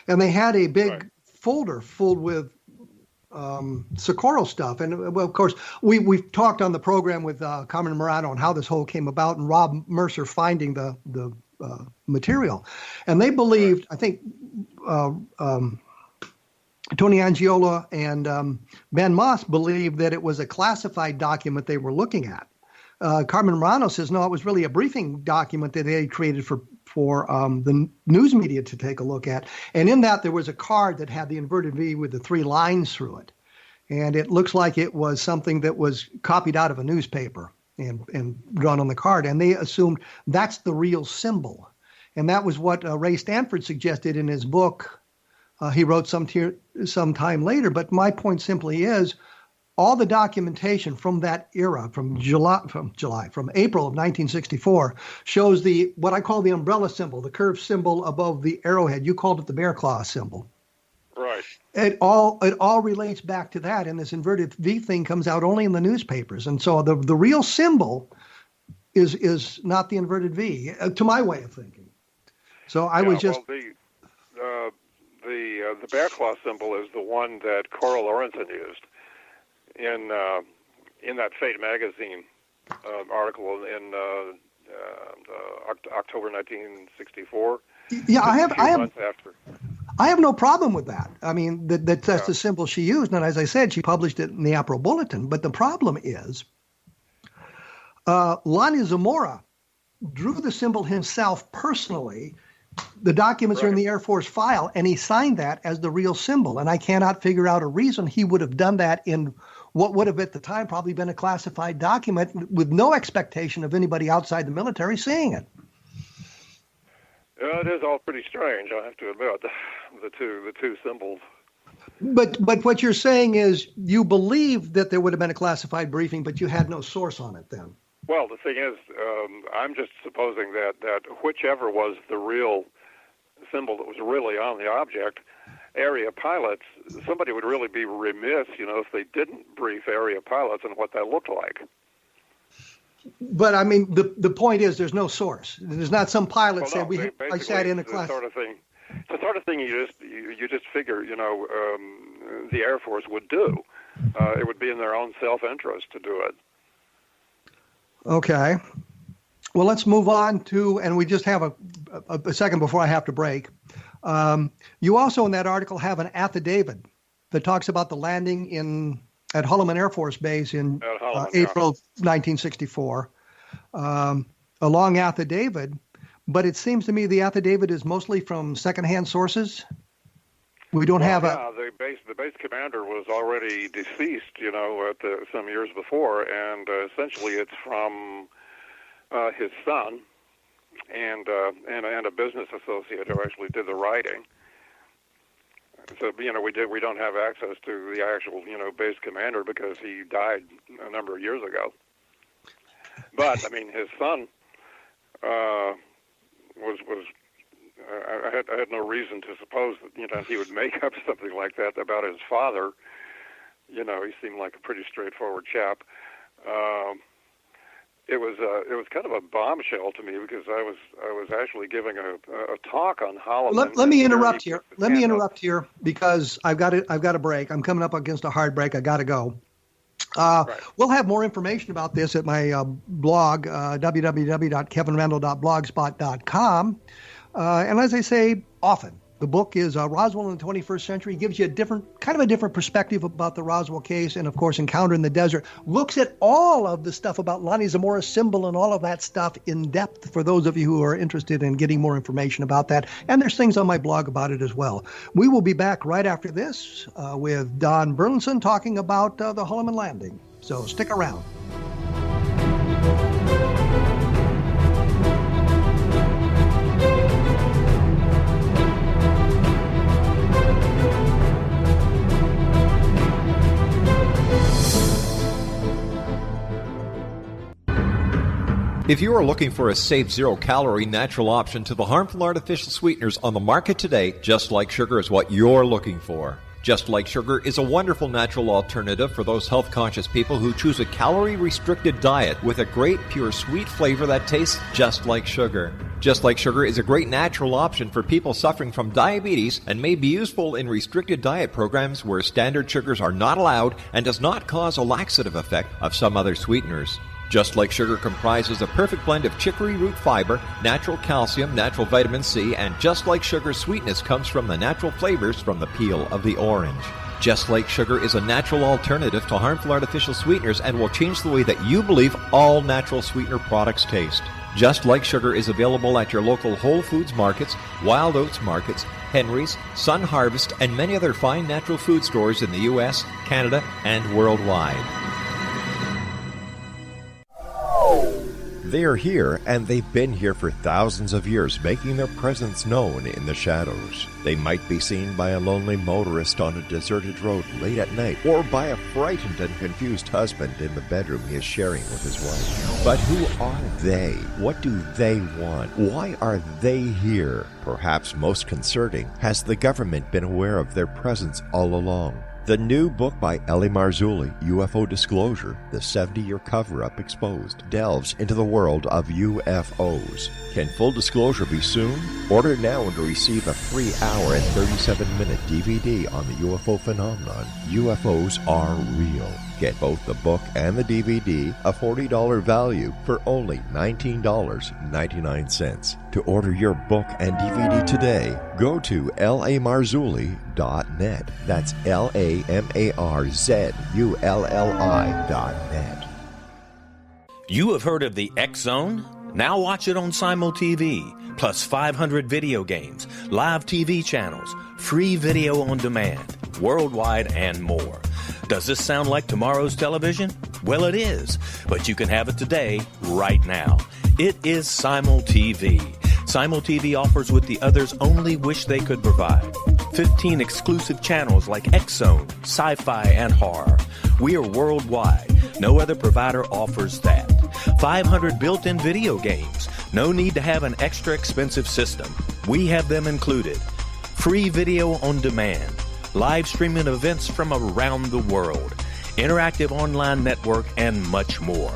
and they had a big folder full with Socorro stuff. And well, of course, we've talked on the program with Carmen Morano on how this whole came about, and Rob Mercer finding the material. And they believed, I think, Tony Angiola and Ben Moss believed that it was a classified document they were looking at. Carmen Morano says, no, it was really a briefing document that they had created for the news media to take a look at. And in that, there was a card that had the inverted V with the 3 lines through it. And it looks like it was something that was copied out of a newspaper and drawn on the card. And they assumed that's the real symbol. And that was what Ray Stanford suggested in his book. He wrote some time later. But my point simply is, all the documentation from that era, from April of 1964, shows what I call the umbrella symbol, the curved symbol above the arrowhead. You called it the bear claw symbol. Right. It all relates back to that, and this inverted V thing comes out only in the newspapers. And so the real symbol is not the inverted V, to my way of thinking. So I was just... Well, the bear claw symbol is the one that Cora Lorenzen used in that Fate magazine article in October 1964. Yeah, I have no problem with that. I mean, that's the symbol she used, and as I said, she published it in the April Bulletin. But the problem is, Lonnie Zamora drew the symbol himself personally. The documents are in the Air Force file, and he signed that as the real symbol. And I cannot figure out a reason he would have done that in what would have at the time probably been a classified document with no expectation of anybody outside the military seeing it. It is all pretty strange, I have to admit, the two symbols. But what you're saying is you believe that there would have been a classified briefing, but you had no source on it then. Well, the thing is, I'm just supposing that whichever was the real symbol that was really on the object, area pilots, somebody would really be remiss, if they didn't brief area pilots on what that looked like. But I mean, the point is, there's no source. There's not some pilot said I sat in a class. It's the sort of thing you just figure, the Air Force would do. It would be in their own self-interest to do it. Okay. Well, let's move on to, and we just have a second before I have to break. You also in that article have an affidavit that talks about the landing at Holloman Air Force Base in April 1964. A long affidavit, but it seems to me the affidavit is mostly from secondhand sources. We don't have the base commander was already deceased, some years before, and essentially it's from his son and a business associate who actually did the writing. So we don't have access to the actual base commander because he died a number of years ago. But I mean, his son was. I had no reason to suppose that he would make up something like that about his father. He seemed like a pretty straightforward chap. It was kind of a bombshell to me because I was actually giving a talk on Holloman. Let me interrupt here. Let me interrupt here because I've got a break. I'm coming up against a hard break. I got to go. Right. We'll have more information about this at my blog, www.kevinrandle.blogspot.com. And as I say often, the book is Roswell in the 21st Century. It gives you a different perspective about the Roswell case and, of course, Encounter in the Desert. Looks at all of the stuff about Lonnie Zamora's symbol and all of that stuff in depth for those of you who are interested in getting more information about that. And there's things on my blog about it as well. We will be back right after this with Don Burleson talking about the Holloman landing. So stick around. If you are looking for a safe, zero-calorie natural option to the harmful artificial sweeteners on the market today, Just Like Sugar is what you're looking for. Just Like Sugar is a wonderful natural alternative for those health-conscious people who choose a calorie-restricted diet with a great, pure, sweet flavor that tastes just like sugar. Just Like Sugar is a great natural option for people suffering from diabetes and may be useful in restricted diet programs where standard sugars are not allowed and does not cause a laxative effect of some other sweeteners. Just Like Sugar comprises a perfect blend of chicory root fiber, natural calcium, natural vitamin C, and Just Like Sugar's sweetness comes from the natural flavors from the peel of the orange. Just Like Sugar is a natural alternative to harmful artificial sweeteners and will change the way that you believe all natural sweetener products taste. Just Like Sugar is available at your local Whole Foods markets, Wild Oats markets, Henry's, Sun Harvest, and many other fine natural food stores in the U.S., Canada, and worldwide. They are here, and they've been here for thousands of years, making their presence known in the shadows. They might be seen by a lonely motorist on a deserted road late at night, or by a frightened and confused husband in the bedroom he is sharing with his wife. But who are they? What do they want? Why are they here? Perhaps most concerning, has the government been aware of their presence all along? The new book by Ellie Marzulli, UFO Disclosure, the 70-year cover-up exposed, delves into the world of UFOs. Can full disclosure be soon? Order now and receive a free hour and 37-minute DVD on the UFO phenomenon. UFOs are real. Get both the book and the DVD, a $40 value, for only $19.99. To order your book and DVD today, go to lamarzulli.net. That's LAMARZULLI.net. You have heard of the X Zone? Now watch it on Simul TV, plus 500 video games, live TV channels, free video on demand, worldwide, and more. Does this sound like tomorrow's television? Well, it is, but you can have it today, right now. It is Simul TV. Simul TV offers what the others only wish they could provide. 15 exclusive channels like X Zone, Sci-Fi, and Horror. We are worldwide. No other provider offers that. 500 built-in video games. No need to have an extra expensive system. We have them included. Free video on demand. Live streaming events from around the world, interactive online network, and much more.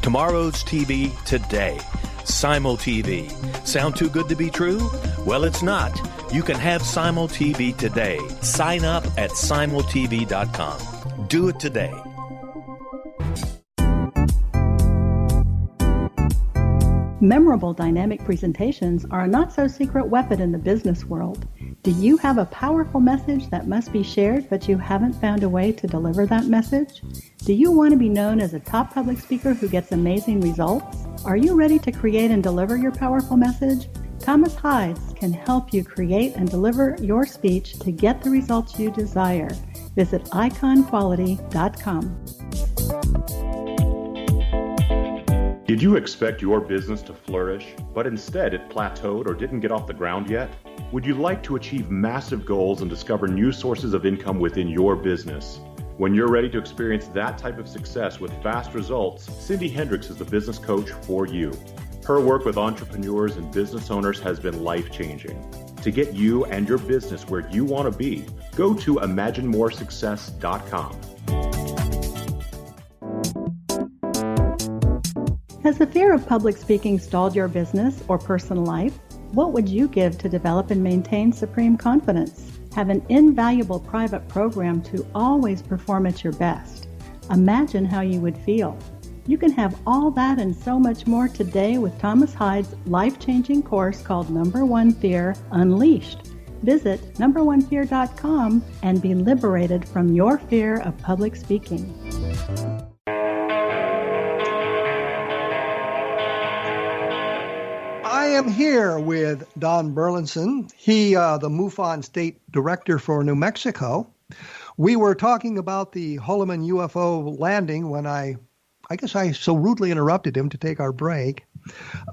Tomorrow's TV today. Simul TV. Sound too good to be true? Well, it's not. You can have Simul TV today. Sign up at simultv.com. Do it today. Memorable dynamic presentations are a not-so-secret weapon in the business world. Do you have a powerful message that must be shared, but you haven't found a way to deliver that message? Do you want to be known as a top public speaker who gets amazing results? Are you ready to create and deliver your powerful message? Thomas Hides can help you create and deliver your speech to get the results you desire. Visit iconquality.com. Did you expect your business to flourish, but instead it plateaued or didn't get off the ground yet? Would you like to achieve massive goals and discover new sources of income within your business? When you're ready to experience that type of success with fast results, Cindy Hendricks is the business coach for you. Her work with entrepreneurs and business owners has been life-changing. To get you and your business where you want to be, go to imaginemoresuccess.com. Has the fear of public speaking stalled your business or personal life? What would you give to develop and maintain supreme confidence? Have an invaluable private program to always perform at your best. Imagine how you would feel. You can have all that and so much more today with Thomas Hides' life-changing course called Number One Fear Unleashed. Visit numberonefear.com and be liberated from your fear of public speaking. I am here with Don Burleson. He, the MUFON State Director for New Mexico. We were talking about the Holloman UFO landing when I guess I so rudely interrupted him to take our break.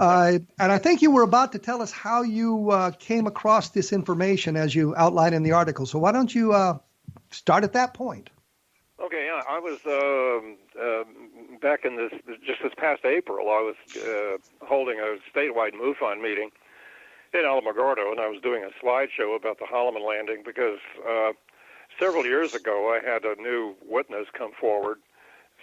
And I think you were about to tell us how you came across this information as you outlined in the article. So why don't you start at that point? Okay, yeah, I was back in this past April. I was holding a statewide MUFON meeting in Alamogordo, and I was doing a slideshow about the Holloman landing because several years ago I had a new witness come forward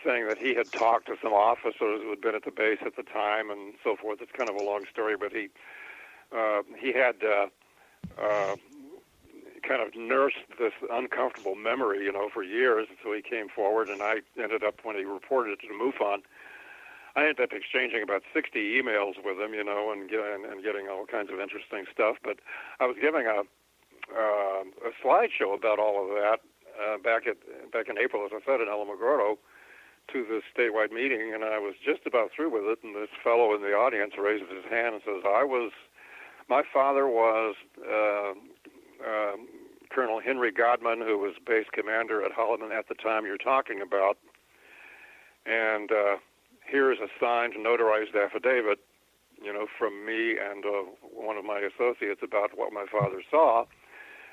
saying that he had talked to some officers who had been at the base at the time and so forth. It's kind of a long story, but he had kind of nursed this uncomfortable memory, for years. And so he came forward, and I ended up, when he reported it to the MUFON, I ended up exchanging about 60 emails with him, and getting all kinds of interesting stuff. But I was giving a slideshow about all of that back in April, as I said, in Alamogordo, to this statewide meeting, and I was just about through with it, and this fellow in the audience raises his hand and says, my father was Colonel Henry Godman, who was base commander at Holloman at the time you're talking about, and here's a signed, notarized affidavit, from me and one of my associates about what my father saw.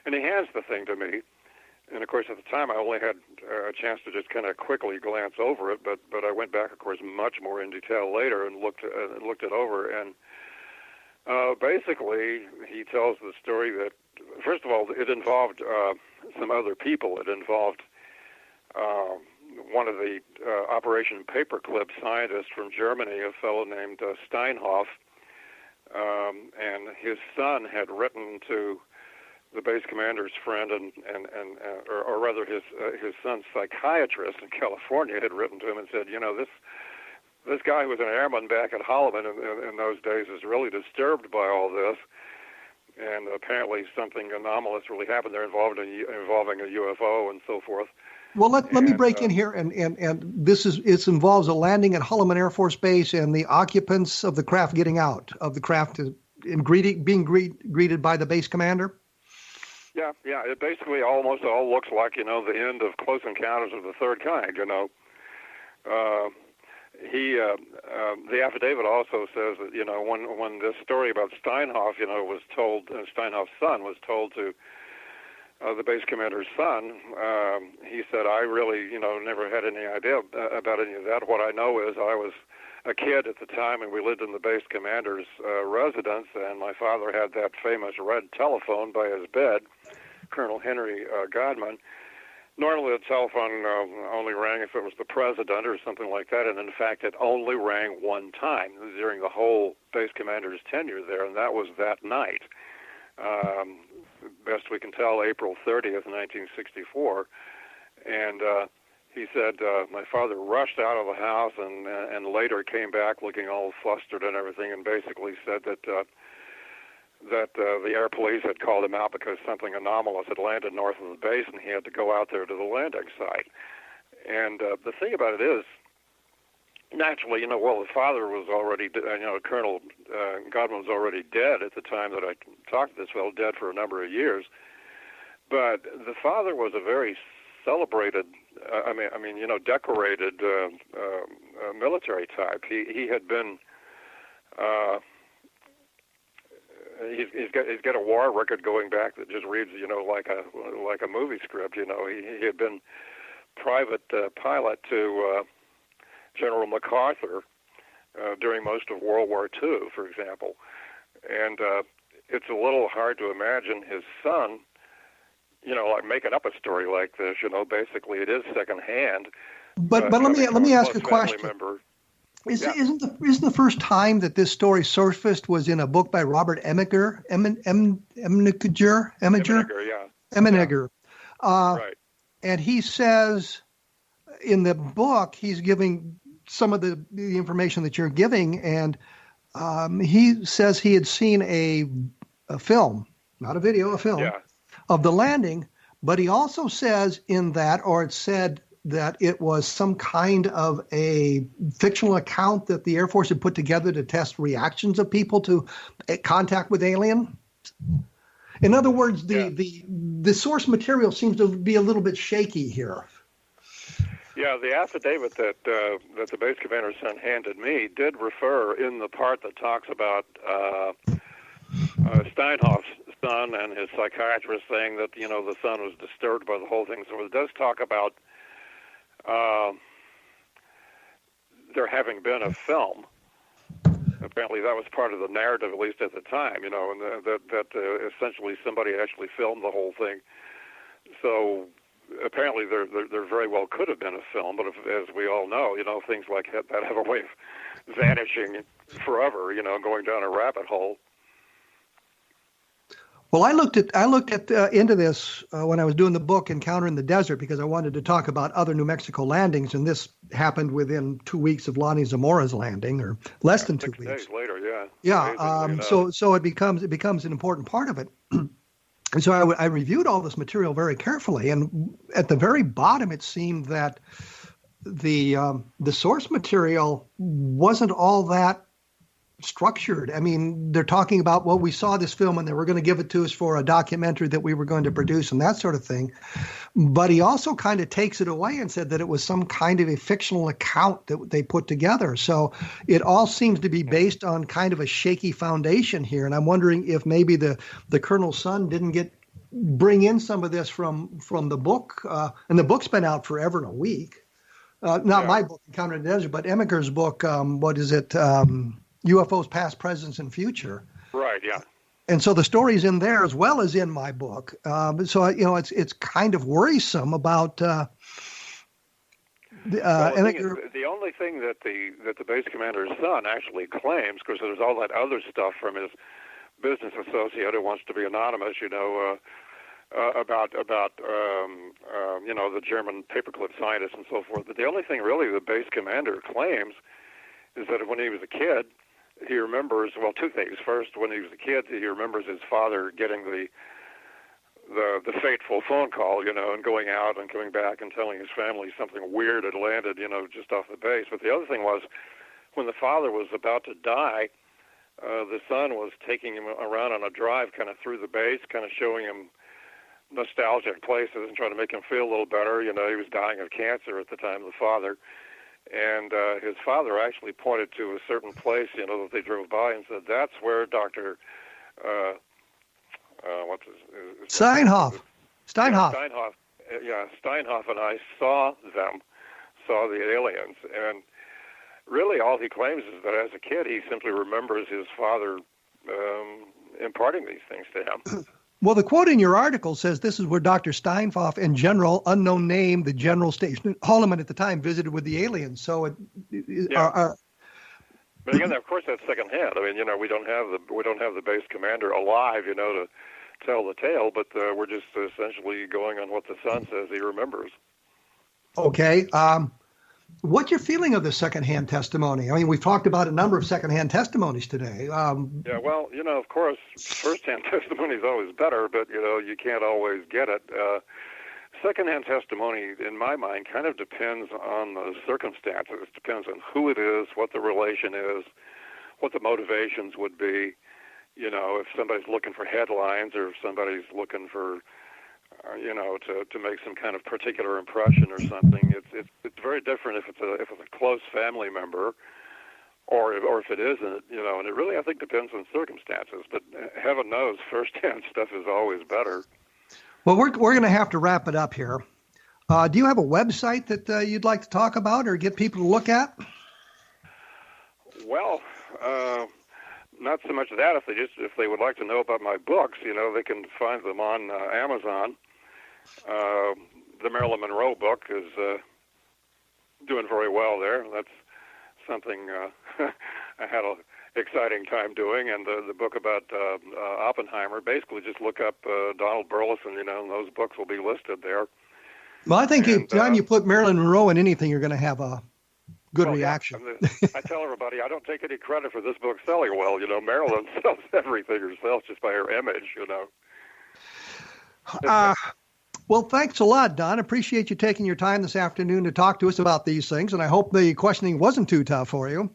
And he hands the thing to me. And, of course, at the time, I only had a chance to just kind of quickly glance over it, but I went back, of course, much more in detail later and looked it over. And basically, he tells the story that, first of all, it involved some other people. It involved one of the Operation Paperclip scientists from Germany, a fellow named Steinhoff, and his son had written to the base commander's friend, or rather his son's psychiatrist in California had written to him and said, this guy who was an airman back at Holloman in those days is really disturbed by all this, and apparently something anomalous really happened there involving a UFO and so forth. Well, let me break in here, and it involves a landing at Holloman Air Force Base and the occupants of the craft getting out of the craft and being greeted by the base commander. Yeah. It basically almost all looks like the end of Close Encounters of the Third Kind. The affidavit also says that when this story about Steinhoff was told, Steinhoff's son was told to the base commander's son, he said, I really never had any idea about any of that. What I know is I was a kid at the time, and we lived in the base commander's residence, and my father had that famous red telephone by his bed, Colonel Henry Godman. Normally the telephone only rang if it was the president or something like that, and in fact it only rang one time during the whole base commander's tenure there, and that was that night. Best we can tell, April 30th, 1964. And he said my father rushed out of the house and later came back looking all flustered and everything, and basically said that the air police had called him out because something anomalous had landed north of the base, and he had to go out there to the landing site. And the thing about it is, naturally, the father was already, Colonel Godwin was already dead at the time that I talked to this fellow, dead for a number of years. But the father was a very celebrated, decorated military type. He had been. He's got a war record going back that just reads, like a movie script. He had been private pilot to General MacArthur during most of World War II, for example. And it's a little hard to imagine his son, like making up a story like this. Basically it is secondhand. But let me ask a question. Isn't the first time that this story surfaced was in a book by Robert Emiger? Emiger. Right. And he says in the book, he's giving some of the information that you're giving, and he says he had seen a film, not a video, a film, of the landing, but he also says in that, or it said that it was some kind of a fictional account that the Air Force had put together to test reactions of people to contact with alien. In other words, the source material seems to be a little bit shaky here. Yeah, the affidavit that the base commander's son handed me did refer in the part that talks about Steinhoff's son and his psychiatrist saying that the son was disturbed by the whole thing. So it does talk about there having been a film. Apparently, that was part of the narrative, at least at the time. And that essentially somebody actually filmed the whole thing. So apparently, there very well could have been a film, but as we all know, things like that have a way of vanishing forever. Going down a rabbit hole. Well, I looked into this when I was doing the book Encounter in the Desert, because I wanted to talk about other New Mexico landings, and this happened within 2 weeks of Lonnie Zamora's landing, or less than 2 weeks. 6 days later, yeah. Yeah. So it becomes an important part of it. And so I reviewed all this material very carefully, and at the very bottom, it seemed that the source material wasn't all that structured. I mean, they're talking about, well, we saw this film and they were going to give it to us for a documentary that we were going to produce and that sort of thing. But he also kind of takes it away and said that it was some kind of a fictional account that they put together. So it all seems to be based on kind of a shaky foundation here. And I'm wondering if maybe the Colonel's son didn't bring in some of this from the book. And the book's been out forever and a week. Not my book, Encounter in the Desert, but Emiker's book, what is it? UFOs, Past, Presence, and Future. Right, yeah. And so the story's in there as well as in my book. So, it's kind of worrisome about the only thing that the base commander's son actually claims, because there's all that other stuff from his business associate who wants to be anonymous, about the German paperclip scientists and so forth. But the only thing really the base commander claims is that when he was a kid, he remembers, well, two things. First, when he was a kid, he remembers his father getting the fateful phone call, and going out and coming back and telling his family something weird had landed, just off the base. But the other thing was, when the father was about to die, the son was taking him around on a drive kind of through the base, kind of showing him nostalgic places and trying to make him feel a little better. He was dying of cancer at the time, the father. And his father actually pointed to a certain place, that they drove by and said, that's where Dr. What's his Steinhoff. Steinhoff. Steinhoff and I saw the aliens. And really all he claims is that as a kid, he simply remembers his father imparting these things to him. Well, the quote in your article says this is where Dr. Steinhoff and General, unknown name, the general station, Holloman at the time, visited with the aliens. So but again, of course, that's secondhand. I mean, we don't have the base commander alive, to tell the tale, but we're just essentially going on what the son says he remembers. Okay. What's your feeling of the secondhand testimony? I mean, we've talked about a number of secondhand testimonies today. Well, of course, firsthand testimony is always better, but, you can't always get it. Secondhand testimony, in my mind, kind of depends on the circumstances. It depends on who it is, what the relation is, what the motivations would be. If somebody's looking for headlines or if somebody's looking for to make some kind of particular impression or something. It's very different if it's a close family member, or if it isn't. And it really, I think, depends on circumstances. But heaven knows, firsthand stuff is always better. Well, we're going to have to wrap it up here. Do you have a website that you'd like to talk about or get people to look at? Well, not so much that. If they would like to know about my books, they can find them on Amazon. The Marilyn Monroe book is doing very well there. That's something I had an exciting time doing. And the book about Oppenheimer, basically just look up Donald Burleson, and those books will be listed there. Well, I think anytime you put Marilyn Monroe in anything, you're going to have a good reaction. Yeah. I tell everybody I don't take any credit for this book selling well. Marilyn sells everything herself just by her image, Well, thanks a lot, Don. Appreciate you taking your time this afternoon to talk to us about these things, and I hope the questioning wasn't too tough for you.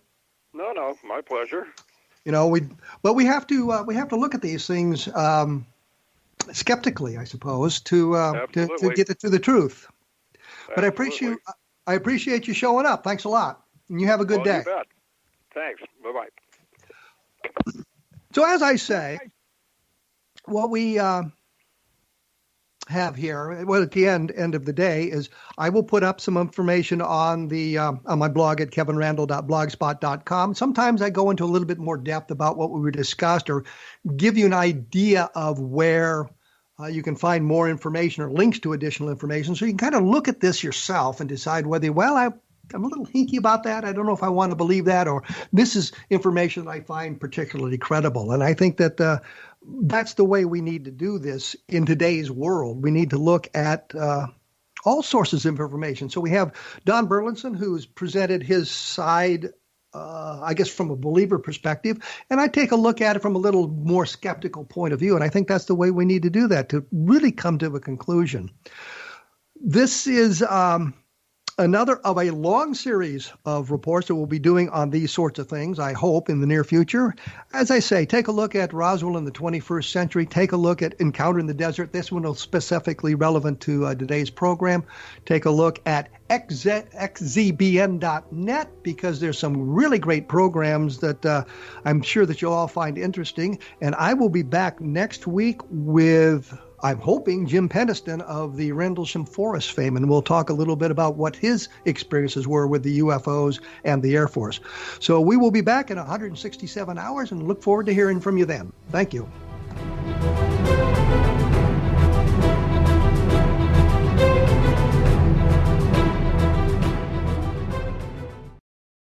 No, my pleasure. We have to look at these things skeptically, I suppose, to get to the truth. But I appreciate you showing up. Thanks a lot, and you have a good day. You bet. Thanks. Bye-bye. So as I say, what we have here, at the end of the day, is I will put up some information on my blog at kevinrandle.blogspot.com. Sometimes I go into a little bit more depth about what we discussed, or give you an idea of where you can find more information or links to additional information, so you can kind of look at this yourself and decide whether, I'm a little hinky about that. I don't know if I want to believe that, or this is information that I find particularly credible. And I think that that's the way we need to do this in today's world. We need to look at all sources of information. So we have Don Burleson, who's presented his side, from a believer perspective, and I take a look at it from a little more skeptical point of view. And I think that's the way we need to do that to really come to a conclusion. This is another of a long series of reports that we'll be doing on these sorts of things, I hope, in the near future. As I say, take a look at Roswell in the 21st century. Take a look at Encounter in the Desert. This one is specifically relevant to today's program. Take a look at xzbn.net, because there's some really great programs that I'm sure that you'll all find interesting. And I will be back next week with, I'm hoping, Jim Penniston of the Rendlesham Forest fame, and we'll talk a little bit about what his experiences were with the UFOs and the Air Force. So we will be back in 167 hours and look forward to hearing from you then. Thank you.